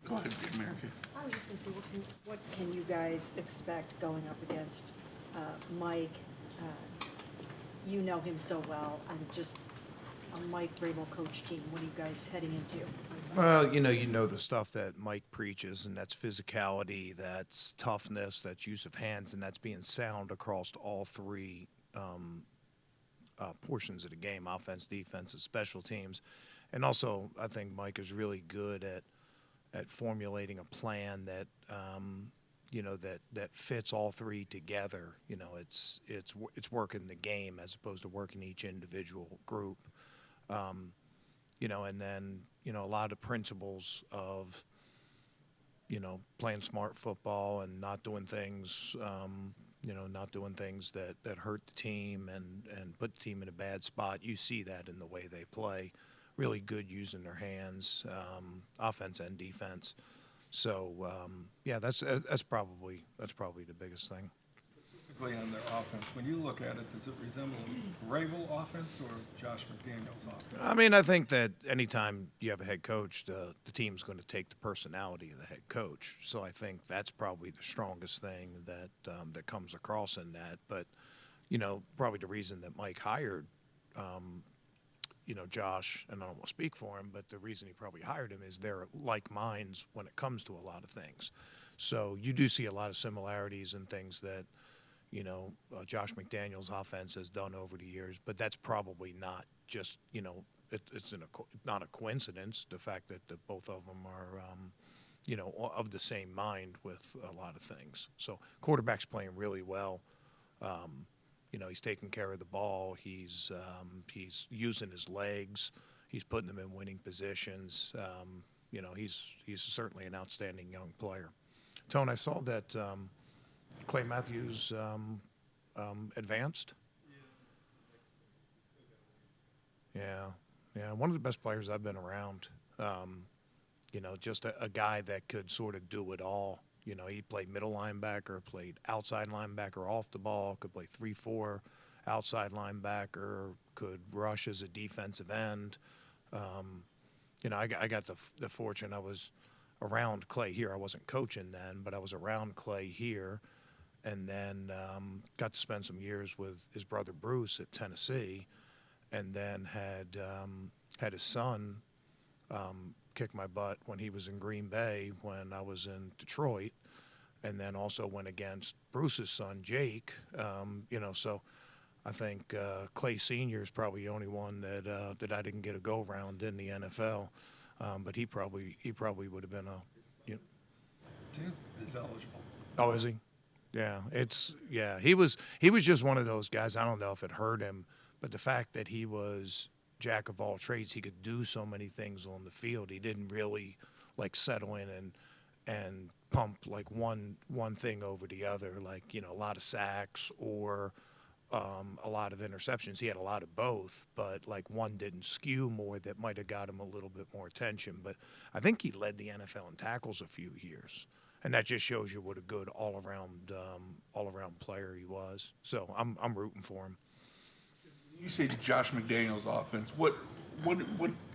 Go ahead, Mary Kay. I was just going to say, what can you guys expect going up against Mike? You know him so well, and just a Mike Vrabel coach team. What are you guys heading into? Well, you know the stuff that Mike preaches, and that's physicality, that's toughness, that's use of hands, and that's being sound across all three portions of the game: offense, defense, and special teams. And also, I think Mike is really good at formulating a plan that that fits all three together. It's working the game as opposed to working each individual group. And then a lot of principles of playing smart football and not doing things that hurt the team and put the team in a bad spot. You see that in the way they play. Really good using their hands, offense and defense. So yeah, that's probably the biggest thing. Specifically on their offense, when you look at it, does it resemble Vrabel offense or Josh McDaniels offense? I mean, I think that anytime you have a head coach, the team's going to take the personality of the head coach. So I think that's probably the strongest thing that comes across in that. But probably the reason that Mike hired Josh, and I don't want to speak for him, but the reason he probably hired him is they're like minds when it comes to a lot of things. So you do see a lot of similarities in things that, Josh McDaniels' offense has done over the years, but that's probably not just, it's not a coincidence, the fact that both of them are, of the same mind with a lot of things. So quarterback's playing really well. He's taking care of the ball. He's using his legs. He's putting them in winning positions. He's certainly an outstanding young player. Tone, I saw that Clay Matthews advanced. Yeah, one of the best players I've been around. Just a guy that could sort of do it all. He played middle linebacker, played outside linebacker off the ball, could play 3-4 outside linebacker, could rush as a defensive end. I got the fortune. I was around Clay here. I wasn't coaching then, but I was around Clay here, and then got to spend some years with his brother Bruce at Tennessee, and then had his son kick my butt when he was in Green Bay when I was in Detroit, and then also went against Bruce's son Jake. So I think Clay Senior is probably the only one that I didn't get a go around in the NFL, but he probably would have been Is eligible. Oh, is he? Yeah, he was just one of those guys. I don't know if it hurt him, but the fact that he was jack of all trades, he could do so many things on the field. He didn't really settle in and pump one thing over the other, a lot of sacks or a lot of interceptions. He had a lot of both, but one didn't skew more that might have got him a little bit more attention. But I think he led the NFL in tackles a few years, and that just shows you what a good all around player he was. So I'm rooting for him. You say Josh McDaniels' offense. What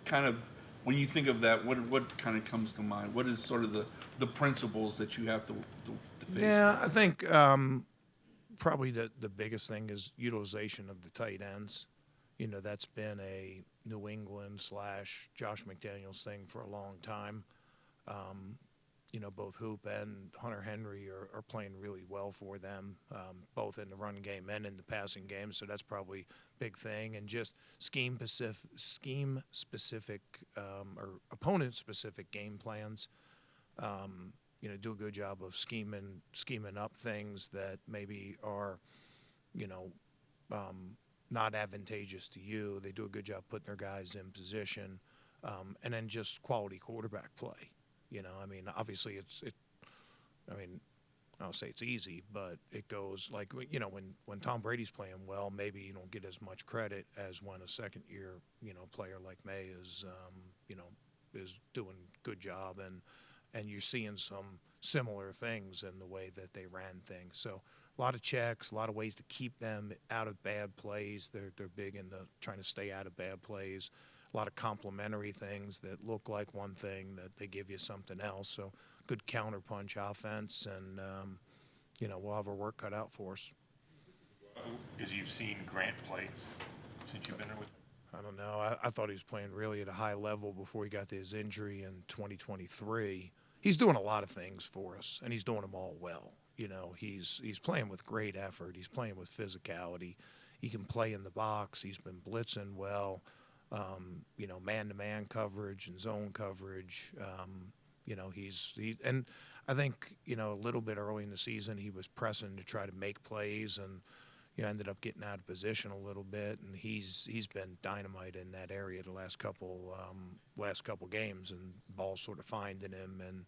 kind of, when you think of that, what kind of comes to mind? What is sort of the principles that you have to face? Yeah, I think probably the biggest thing is utilization of the tight ends. That's been a New England / Josh McDaniels thing for a long time. Both Hoop and Hunter Henry are playing really well for them, both in the run game and in the passing game. So that's probably a big thing. And just scheme specific or opponent specific game plans. Do a good job of scheming up things that maybe are, not advantageous to you. They do a good job putting their guys in position, and then just quality quarterback play. Obviously I don't say it's easy, but it goes when Tom Brady's playing well, maybe you don't get as much credit as when a second year, player like May is doing a good job, and you're seeing some similar things in the way that they ran things. So a lot of checks, a lot of ways to keep them out of bad plays. They're big into trying to stay out of bad plays. a lot of complementary things that look like one thing that they give you something else. So good counterpunch offense, and we'll have our work cut out for us. As you've seen Grant play since you've been there with him? I don't know. I thought he was playing really at a high level before he got to his injury in 2023. He's doing a lot of things for us, and he's doing them all well. He's playing with great effort. He's playing with physicality. He can play in the box. He's been blitzing well. Man-to-man coverage and zone coverage. And I think, a little bit early in the season he was pressing to try to make plays, and ended up getting out of position a little bit, and he's been dynamite in that area the last couple games, and ball's sort of finding him. And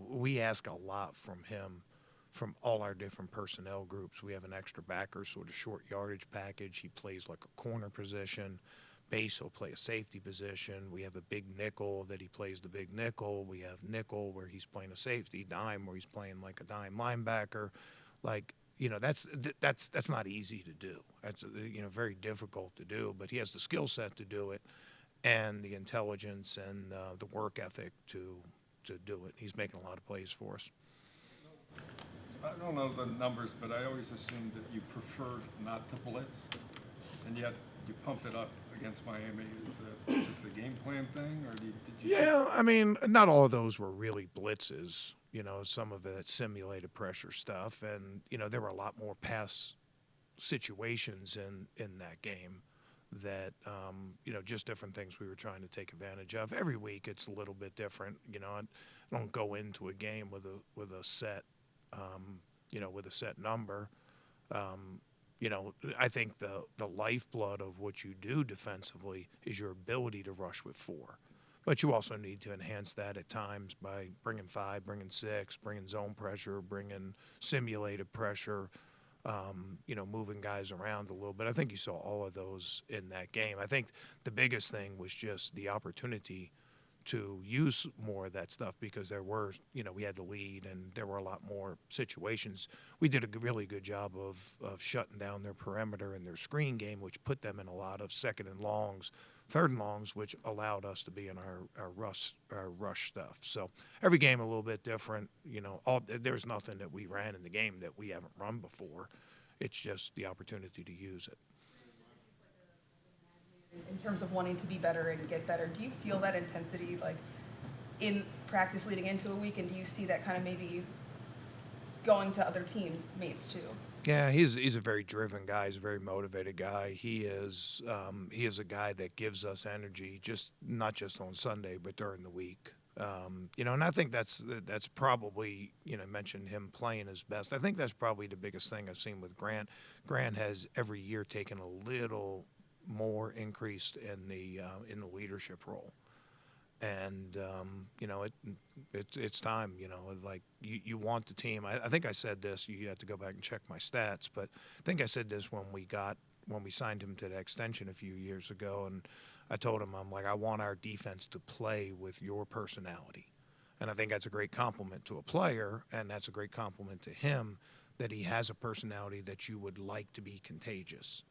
we ask a lot from him, from all our different personnel groups. We have an extra backer, sort of short yardage package. He plays like a corner position. Base will play a safety position. We have a big nickel that he plays the big nickel. We have nickel where he's playing a safety, dime where he's playing like a dime linebacker. That's not easy to do. That's very difficult to do. But he has the skill set to do it, and the intelligence and the work ethic to do it. He's making a lot of plays for us. I don't know the numbers, but I always assumed that you preferred not to blitz, and yet you pumped it up against Miami. Is that just a game plan thing, or did you? Yeah, I mean, not all of those were really blitzes. Some of it simulated pressure stuff, and there were a lot more pass situations in that game that just different things we were trying to take advantage of. Every week it's a little bit different. I don't go into a game with a set with a set number. I think the lifeblood of what you do defensively is your ability to rush with 4. But you also need to enhance that at times by bringing 5, bringing 6, bringing zone pressure, bringing simulated pressure, moving guys around a little bit. I think you saw all of those in that game. I think the biggest thing was just the opportunity to use more of that stuff, because there were, we had the lead and there were a lot more situations. We did a really good job of shutting down their perimeter and their screen game, which put them in a lot of second and longs, third and longs, which allowed us to be in our rush stuff. So every game a little bit different. There's nothing that we ran in the game that we haven't run before. It's just the opportunity to use it. In terms of wanting to be better and get better, do you feel that intensity in practice leading into a week, and do you see that kind of maybe going to other teammates too? Yeah, he's a very driven guy. He's a very motivated guy. He is a guy that gives us energy, not just on Sunday, but during the week. And I think that's probably, mentioned him playing his best. I think that's probably the biggest thing I've seen with Grant. Grant has every year taken a little more increased in the leadership role, and it's time. You want the team. I think I said this. You have to go back and check my stats, but I think I said this when we signed him to the extension a few years ago, and I told him, I'm like, I want our defense to play with your personality, and I think that's a great compliment to a player, and that's a great compliment to him, that he has a personality that you would like to be contagious.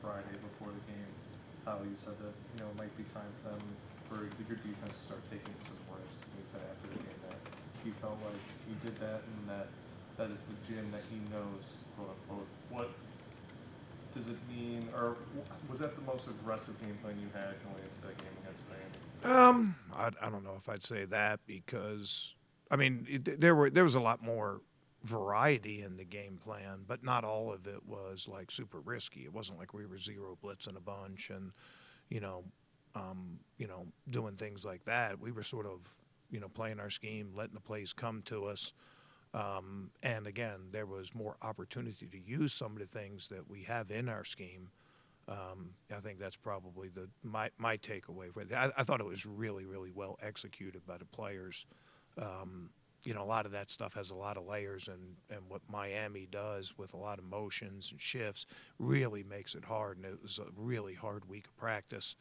Friday before the game, how you said that it might be time for your defense to start taking some risks. And he said after the game that he felt like he did that, and that is the gym that he knows, quote unquote. What does it mean, or was that the most aggressive game plan you had going into that game against Miami? I don't know if I'd say that, because there was a lot more variety in the game plan, but not all of it was like super risky. It wasn't like we were zero blitzing a bunch and doing things like that. We were sort of playing our scheme, letting the plays come to us, and again, there was more opportunity to use some of the things that we have in our scheme. I think that's probably my takeaway. I thought it was really, really well executed by the players. A lot of that stuff has a lot of layers, and what Miami does with a lot of motions and shifts really makes it hard, and it was a really hard week of practice.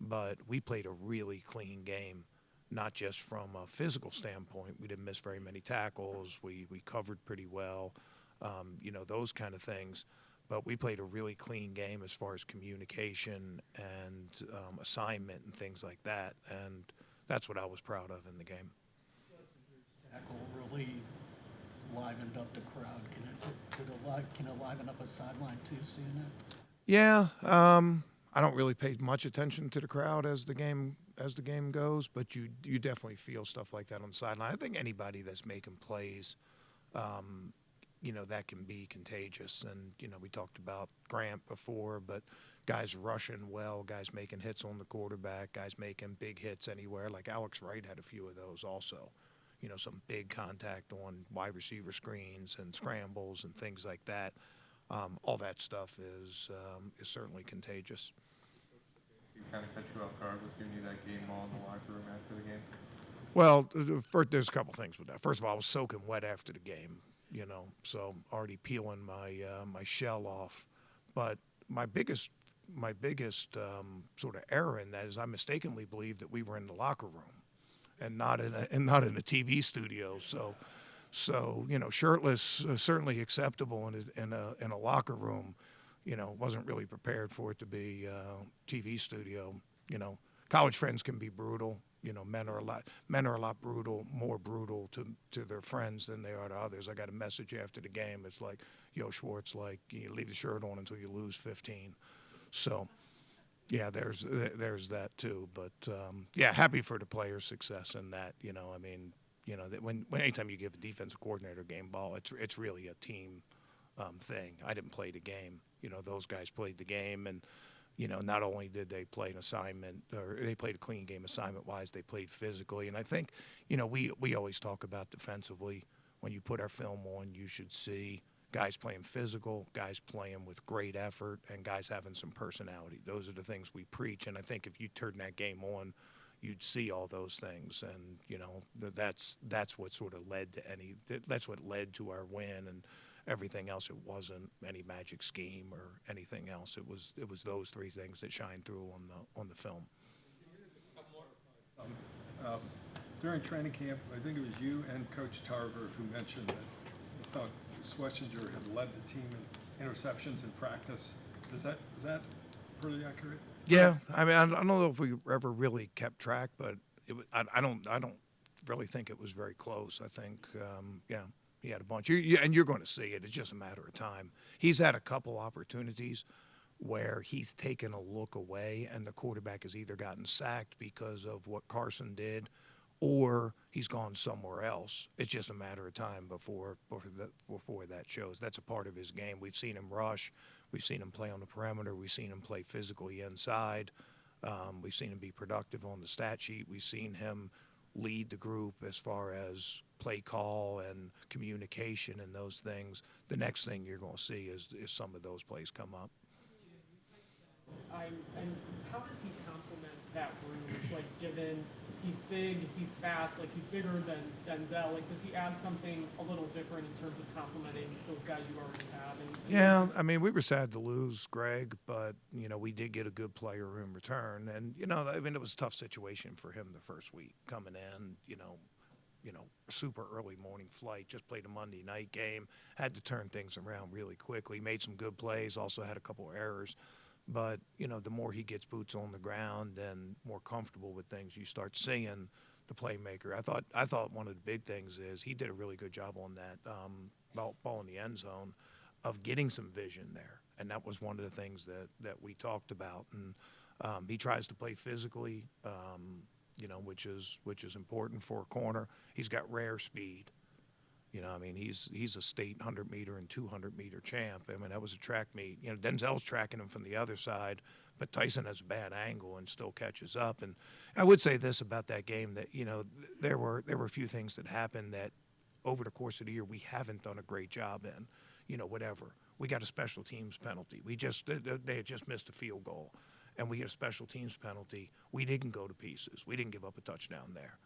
But we played a really clean game, not just from a physical standpoint. We didn't miss very many tackles. We covered pretty well, those kind of things. but we played a really clean game as far as communication and assignment and things like that. And that's what I was proud of in the game. Tackle really livened up the crowd. Can it liven up a sideline too, seeing it? Yeah, I don't really pay much attention to the crowd as the game goes, but you definitely feel stuff like that on the sideline. I think anybody that's making plays, that can be contagious. And we talked about Grant before, but guys rushing well, guys making hits on the quarterback, guys making big hits anywhere. Like Alex Wright had a few of those also. Some big contact on wide receiver screens and scrambles and things like that. All that stuff is certainly contagious. He kind of catch you off guard with giving you that game ball in the locker room after the game? Well, first, there's a couple things with that. First of all, I was soaking wet after the game, so already peeling my shell off. But my biggest sort of error in that is I mistakenly believed that we were in the locker room and not in a TV studio. So shirtless certainly acceptable in a locker room. Wasn't really prepared for it to be TV studio. College friends can be brutal. Men are a lot more brutal to their friends than they are to others. I got a message after the game. It's like, yo, Schwartz, like, you leave the shirt on until you lose 15. So, yeah, there's that too. But yeah, happy for the players' success in that. That when anytime you give a defensive coordinator a game ball, it's really a team thing. I didn't play the game. Those guys played the game, and not only did they play an assignment, or they played a clean game assignment-wise, they played physically. And I think, we always talk about defensively. When you put our film on, you should see guys playing physical, guys playing with great effort, and guys having some personality. Those are the things we preach. And I think if you turn that game on, you'd see all those things. And, that's what sort of that's what led to our win. And everything else, it wasn't any magic scheme or anything else. It was those three things that shined through on the film. During training camp, I think it was you and Coach Tarver who mentioned that you thought Schlesinger had led the team in interceptions in practice. Is that pretty accurate? Yeah, I mean, I don't know if we ever really kept track, but I don't really think it was very close. I think, yeah. He had a bunch, and you're going to see it. It's just a matter of time. He's had a couple opportunities where he's taken a look away, and the quarterback has either gotten sacked because of what Carson did, or he's gone somewhere else. It's just a matter of time before that shows. That's a part of his game. We've seen him rush. We've seen him play on the perimeter. We've seen him play physically inside. We've seen him be productive on the stat sheet. We've seen him lead the group as far as play call and communication and those things. The next thing you're going to see is some of those plays come up. And how does he complement that room? Like, given he's big, he's fast, like he's bigger than Denzel. Like, does he add something a little different in terms of complementing those guys you already have? Yeah, I mean, we were sad to lose Greg, but we did get a good player in return, and I mean, it was a tough situation for him the first week coming in. Super early morning flight, just played a Monday night game, had to turn things around really quickly, made some good plays, also had a couple of errors. But, the more he gets boots on the ground and more comfortable with things, you start seeing the playmaker. I thought one of the big things is he did a really good job on that ball in the end zone of getting some vision there. And that was one of the things that we talked about. And he tries to play physically, which is important for a corner. He's got rare speed. I mean, he's a state 100-meter and 200-meter champ. I mean, that was a track meet. Denzel's tracking him from the other side, but Tyson has a bad angle and still catches up. And I would say this about that game, that, there were a few things that happened that over the course of the year we haven't done a great job in. Whatever. We got a special teams penalty. They had just missed a field goal, and we had a special teams penalty. We didn't go to pieces. We didn't give up a touchdown there.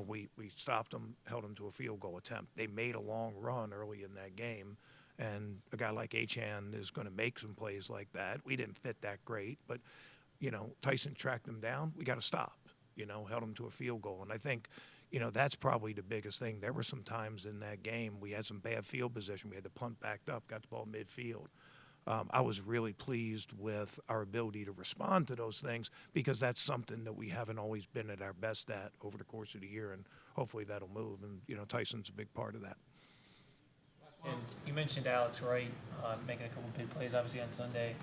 We stopped them, held them to a field goal attempt. They made a long run early in that game, and a guy like Achan is going to make some plays like that. We didn't fit that great, but, Tyson tracked them down. We got to stop, held them to a field goal. And I think, that's probably the biggest thing. There were some times in that game we had some bad field position. We had to punt backed up, got the ball midfield. I was really pleased with our ability to respond to those things because that's something that we haven't always been at our best at over the course of the year, and hopefully that'll move. And, Tyson's a big part of that. And you mentioned Alex Wright making a couple big plays, obviously, on Sunday.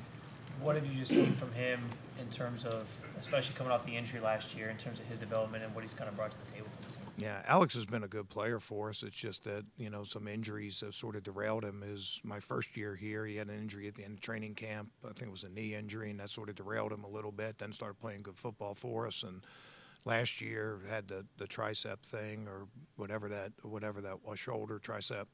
What have you just seen from him in terms of, especially coming off the injury last year, in terms of his development and what he's kind of brought to the table for the team? Yeah, Alex has been a good player for us. It's just that, some injuries have sort of derailed him. My first year here, he had an injury at the end of training camp. I think it was a knee injury, and that sort of derailed him a little bit, then started playing good football for us. And last year had the tricep thing or whatever that was, shoulder, tricep.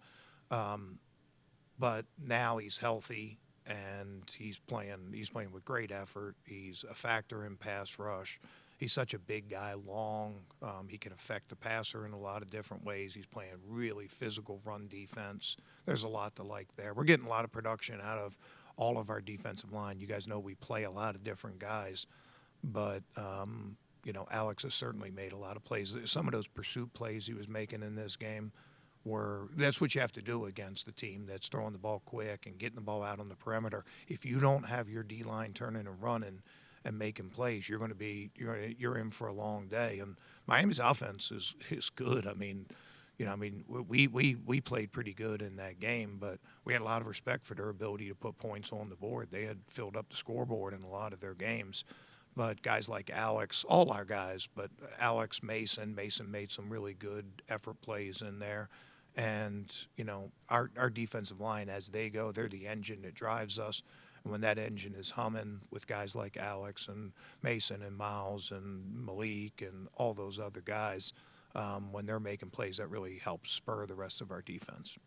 But now he's healthy and he's playing with great effort. He's a factor in pass rush. He's such a big guy, long. He can affect the passer in a lot of different ways. He's playing really physical run defense. There's a lot to like there. We're getting a lot of production out of all of our defensive line. You guys know we play a lot of different guys, but Alex has certainly made a lot of plays. Some of those pursuit plays he was making in this game that's what you have to do against a team that's throwing the ball quick and getting the ball out on the perimeter. If you don't have your D-line turning and running and making plays, you're in for a long day. And Miami's offense is good. We played pretty good in that game, but we had a lot of respect for their ability to put points on the board. They had filled up the scoreboard in a lot of their games. But guys like Alex, all our guys, but Alex, Mason made some really good effort plays in there. And, our defensive line, as they go, they're the engine that drives us. And when that engine is humming with guys like Alex and Mason and Miles and Malik and all those other guys, when they're making plays, that really helps spur the rest of our defense.